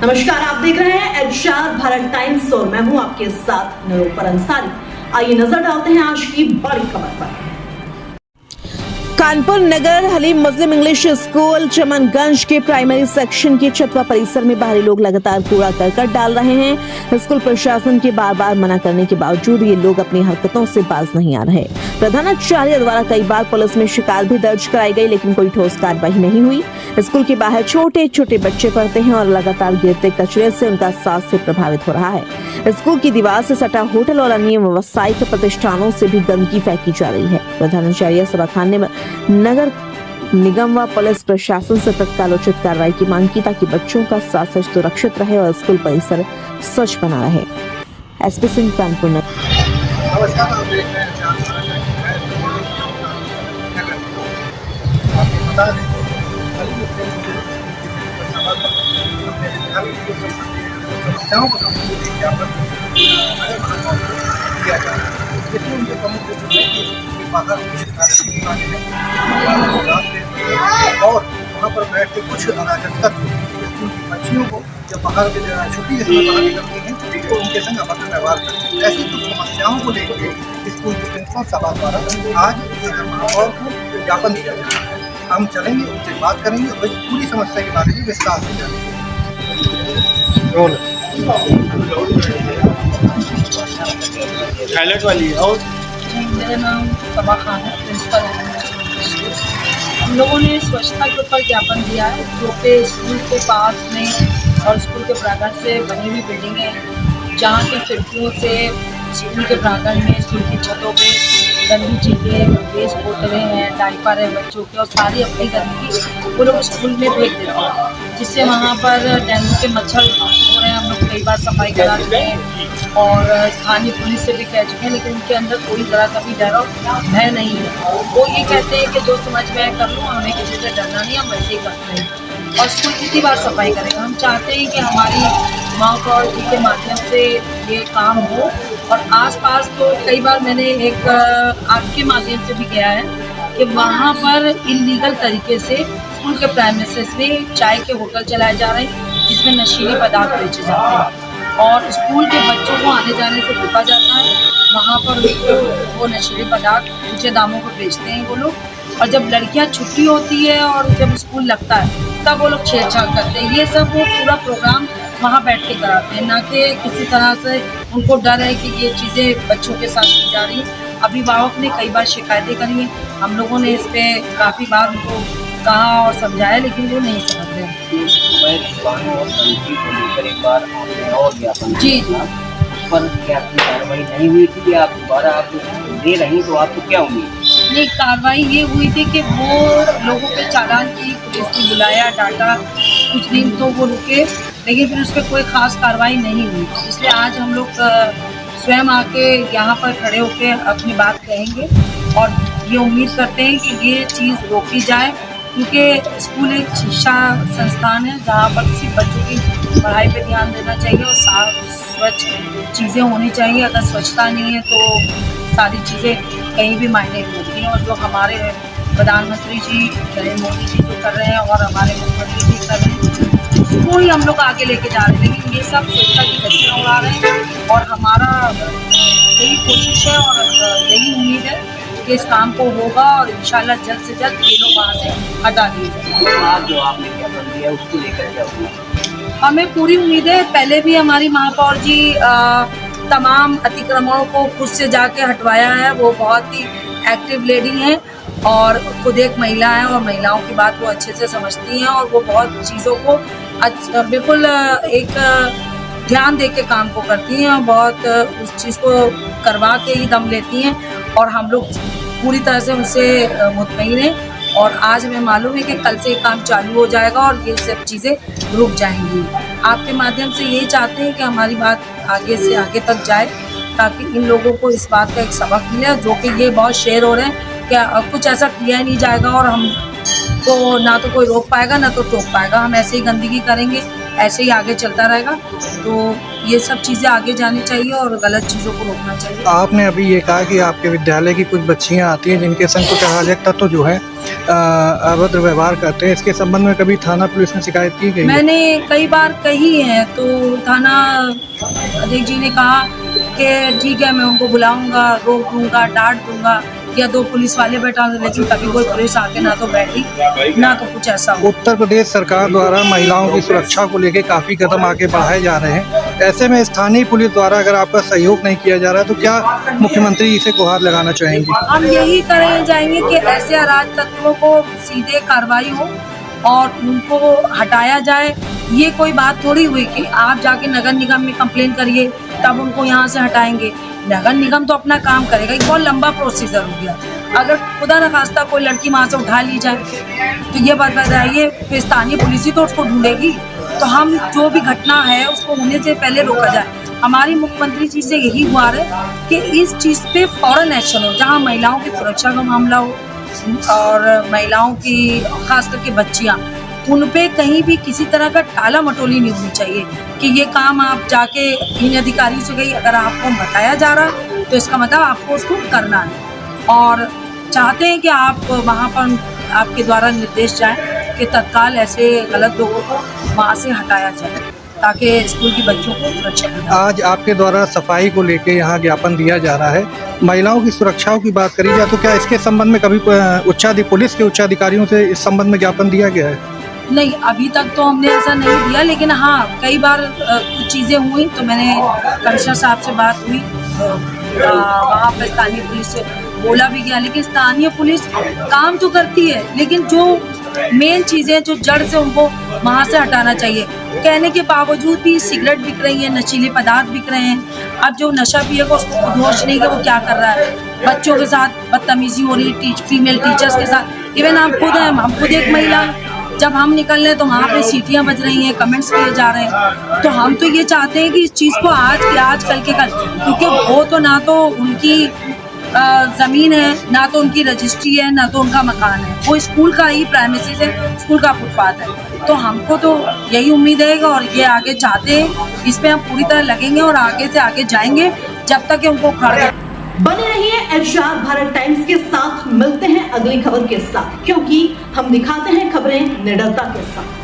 नमस्कार, आप देख रहे हैं एच.आर. भारत टाइम्स और मैं हूं आपके साथ निरूपा अंसारी। आइए नजर डालते हैं आज की बड़ी खबर पर। कानपुर नगर हलीम मुस्लिम इंग्लिश स्कूल चमनगंज के प्राइमरी सेक्शन के छतवा परिसर में बाहरी लोग लगातार कूड़ा करकट डाल रहे हैं। स्कूल प्रशासन के बार बार मना करने के बावजूद ये लोग अपनी हरकतों से बाज नहीं आ रहे। प्रधानाचार्य द्वारा कई बार पुलिस में शिकायत भी दर्ज कराई गई, लेकिन कोई ठोस कार्रवाई नहीं हुई। स्कूल के बाहर छोटे छोटे बच्चे पढ़ते हैं और लगातार गिरते कचरे से उनका स्वास्थ्य प्रभावित हो रहा है। स्कूल की दीवार से सटा होटल और अन्य व्यावसायिक प्रतिष्ठानों से भी गंदगी फेंकी जा रही है। प्रधानाचार्य सभा खान ने नगर निगम व पुलिस प्रशासन से तत्काल उचित कार्रवाई की मांग की ताकि बच्चों का स्वास्थ्य सुरक्षित रहे और स्कूल परिसर स्वच्छ बना रहे। एसपी सिंह, कानपुर नगर। नमस्कार, आप देख रहे हैं समस्याओं को किया जा रहा है। इसमें उनके प्रमुख बाहर और वहाँ पर बैठ के कुछ अराजक तत्व स्कूल की बच्चियों को जब बाहर छुट्टी के समय बाहर निकलती हैं तो उनके संग अभद्र व्यवहार करते हैं। ऐसी कुछ समस्याओं को लेकर स्कूल के प्रिंसिपल सभा द्वारा आज महापौर को ज्ञापन दिया जा रहा है। हम चलेंगे, उनसे बात करेंगे और पूरी समस्या के बारे में विस्तार से जानेंगे। हाईलाइट वाली और मेरा नाम सभा खान है, प्रिंसिपल है। हम लोगों ने स्वच्छता के ऊपर ज्ञापन दिया है, जो कि स्कूल के पास में और स्कूल के प्रांगण से बनी हुई बिल्डिंगें हैं, जहाँ की खिड़कियों से स्कूल के प्रांगण में, स्कूल की छतों पे गंदी चीज़ें, वेस्ट बोतलें हैं, डायपर है बच्चों के, और सारी अपनी गंदगी वो लोग स्कूल में फेंक देते हैं, जिससे वहाँ पर डेंगू के मच्छर हो रहे हैं। हम लोग कई बार सफाई करा चुके हैं और स्थानीय पुलिस से भी कह चुके हैं, लेकिन उनके अंदर कोई तरह का भी डर और भय नहीं है। वो ये कहते हैं कि जो समझ में कर लो, हमें किसी से डरना नहीं, हम वैसे ही करते हैं और स्कूल कितनी बार सफाई करेगा। हम चाहते हैं कि हमारी महापौर जी के माध्यम से ये काम हो। और आसपास तो कई बार मैंने एक आपके माध्यम से भी किया है कि वहाँ पर इलीगल तरीके से स्कूल के प्रेमिसेस में चाय के होटल चलाए जा रहे हैं, जिसमें नशीले पदार्थ बेचे जाते हैं और स्कूल के बच्चों को आने जाने से रोका जाता है। वहाँ पर वो नशीले पदार्थ ऊँचे दामों पर बेचते हैं वो लोग, और जब लड़कियाँ छुट्टी होती है और जब स्कूल लगता है तब वो लोग छेड़छाड़ करते हैं। ये सब वो पूरा प्रोग्राम वहाँ बैठ के कराते हैं, ना कि किसी तरह से उनको डर है कि ये चीज़ें बच्चों के साथ की जा रही हैं। अभिभावक ने कई बार शिकायतें करी हैं, हम लोगों ने इस पर काफ़ी बार उनको कहा और समझाया, लेकिन वो नहीं समझ रहे। जी जी, पर क्या आपकी कार्रवाई नहीं हुई थी या आप दोबारा आप दे रही, तो आपको क्या उम्मीद? नहीं, कार्रवाई ये हुई थी कि वो लोगों के चालान की, पुलिस को बुलाया, डांटा, कुछ दिन तो वो रुके, लेकिन फिर उस पर कोई ख़ास कार्रवाई नहीं हुई। इसलिए आज हम लोग स्वयं आके यहाँ पर खड़े होकर अपनी बात कहेंगे और ये उम्मीद करते हैं कि ये चीज़ रोकी जाए, क्योंकि स्कूल एक शिक्षा संस्थान है जहाँ पर किसी बच्चों की पढ़ाई पे ध्यान देना चाहिए और साफ स्वच्छ चीज़ें होनी चाहिए। अगर स्वच्छता नहीं है तो सारी चीज़ें कहीं भी मायने नहीं होती हैं। और जो हमारे प्रधानमंत्री जी नरेंद्र मोदी जी जो कर रहे हैं और हमारे मुख्यमंत्री जी कर रहे हैं, उसको ही हम लोग आगे लेके जा रहे हैं, लेकिन ये सब स्वच्छता की धज्जियां उड़ा रहे हैं। और हमारा यही कोशिश है और यही उम्मीद है कि इस काम को होगा और इंशाल्लाह जल्द से जल्द ये लोग वहाँ से हटा दिए जाएंगे। आज जो आपने ज्ञापन दिया उसको लेकर क्या हुआ? हमें पूरी उम्मीद है। पहले भी हमारी महापौर जी तमाम अतिक्रमणों को खुद से जाके हटवाया है। वो बहुत ही एक्टिव लेडी हैं और खुद एक महिला है और महिलाओं की बात वो अच्छे से समझती हैं और वो बहुत चीज़ों को बिल्कुल एक ध्यान दे के काम को करती हैं और बहुत उस चीज़ को करवा के ही दम लेती हैं। और हम लोग पूरी तरह से उनसे मुतमईन हैं और आज हमें मालूम है कि कल से ये काम चालू हो जाएगा और ये सब चीज़ें रुक जाएंगी। आपके माध्यम से यही चाहते हैं कि हमारी बात आगे से आगे तक जाए, ताकि इन लोगों को इस बात का एक सबक मिले, जो कि ये बहुत शेर हो रहे हैं कि कुछ ऐसा किया ही नहीं जाएगा और हम को ना तो कोई रोक पाएगा ना तो टोक पाएगा। हम ऐसे ही गंदगी करेंगे ऐसे ही आगे चलता रहेगा। तो ये सब चीज़ें आगे जानी चाहिए और गलत चीज़ों को रोकना चाहिए। आपने अभी ये कहा कि आपके विद्यालय की कुछ बच्चियां आती हैं जिनके संग कुछ अराजक तत्व जो है अभद्र व्यवहार करते हैं, इसके संबंध में कभी थाना पुलिस में शिकायत की गई है? मैंने कई बार कही है, तो थाना अध्यक्ष जी ने कहा कि ठीक है मैं उनको बुलाऊंगा, रोक दूंगा, डांट दूंगा या 2 पुलिस वाले बैठा, लेकिन कभी कोई पुलिस आके ना तो बैठी ना तो कुछ ऐसा हो। उत्तर प्रदेश सरकार द्वारा महिलाओं की सुरक्षा को लेकर काफ़ी कदम आगे बढ़ाए जा रहे हैं। ऐसे में स्थानीय पुलिस द्वारा अगर आपका सहयोग नहीं किया जा रहा है तो क्या मुख्यमंत्री इसे गुहार लगाना चाहेंगे? हम यही करें जाएंगे कि ऐसे अराजक तत्वों को सीधे कार्रवाई हो और उनको हटाया जाए। ये कोई बात थोड़ी हुई कि आप जाके नगर निगम में कंप्लेन करिए तब उनको यहाँ से हटाएंगे। नगर निगम तो अपना काम करेगा, एक बहुत लंबा प्रोसीजर हो गया। अगर खुदा न खास्ता कोई लड़की वहाँ से उठा ली जाए तो ये बात बताइए, फिर स्थानीय पुलिस ही तो उसको ढूंढेगी। तो हम जो भी घटना है उसको होने से पहले रोका जाए। हमारी मुख्यमंत्री जी से यही गुहार है कि इस चीज़ पे फौरन एक्शन हो। जहाँ महिलाओं की सुरक्षा का मामला हो और महिलाओं की खास करके बच्चियाँ, उन पे कहीं भी किसी तरह का टाला मटोली नहीं होनी चाहिए कि ये काम आप जाके इन अधिकारी से गई, अगर आपको बताया जा रहा तो इसका मतलब आपको उसको करना है और चाहते हैं कि आप वहाँ पर आपके द्वारा निर्देश जाए कि तत्काल ऐसे गलत लोगों को वहाँ से हटाया जाए ताकि स्कूल की बच्चों को सुरक्षा मिले। आज आपके द्वारा सफाई को लेकर यहाँ ज्ञापन दिया जा रहा है। महिलाओं की सुरक्षाओं की बात करी जाए तो क्या इसके संबंध में कभी पुलिस के उच्च अधिकारियों से इस संबंध में ज्ञापन दिया गया है? नहीं, अभी तक तो हमने ऐसा नहीं दिया, लेकिन हाँ कई बार कुछ चीज़ें हुई तो मैंने कमिश्नर साहब से बात हुई, वहाँ पर स्थानीय पुलिस से बोला भी गया। लेकिन स्थानीय पुलिस काम तो करती है, लेकिन जो मेन चीज़ें जो जड़ से उनको वहाँ से हटाना चाहिए। कहने के बावजूद भी सिगरेट बिक रही है, नशीले पदार्थ बिक रहे हैं। अब जो नशा पिएगा उसको खुद होश नहीं कि वो क्या कर रहा है। बच्चों के साथ बदतमीजी हो रही है, फीमेल टीचर्स के साथ। इवन हम खुद एक महिला, जब हम निकल रहे हैं तो वहाँ पे सीटियाँ बज रही हैं, कमेंट्स किए जा रहे हैं। तो हम तो ये चाहते हैं कि इस चीज़ को आज कल के कल, क्योंकि वो तो ना तो उनकी ज़मीन है, ना तो उनकी रजिस्ट्री है, ना तो उनका मकान है, वो स्कूल का ही प्रेमिसेस है, स्कूल का फुटपाथ है। तो हमको तो यही उम्मीद है और ये आगे चाहते हैं, इस पर हम पूरी तरह लगेंगे और आगे से आगे जाएंगे जब तक कि उनको उखाड़ कर। बने रहिए HR भारत टाइम्स के साथ। मिलते हैं अगली खबर के साथ, क्योंकि हम दिखाते हैं खबरें निडरता के साथ।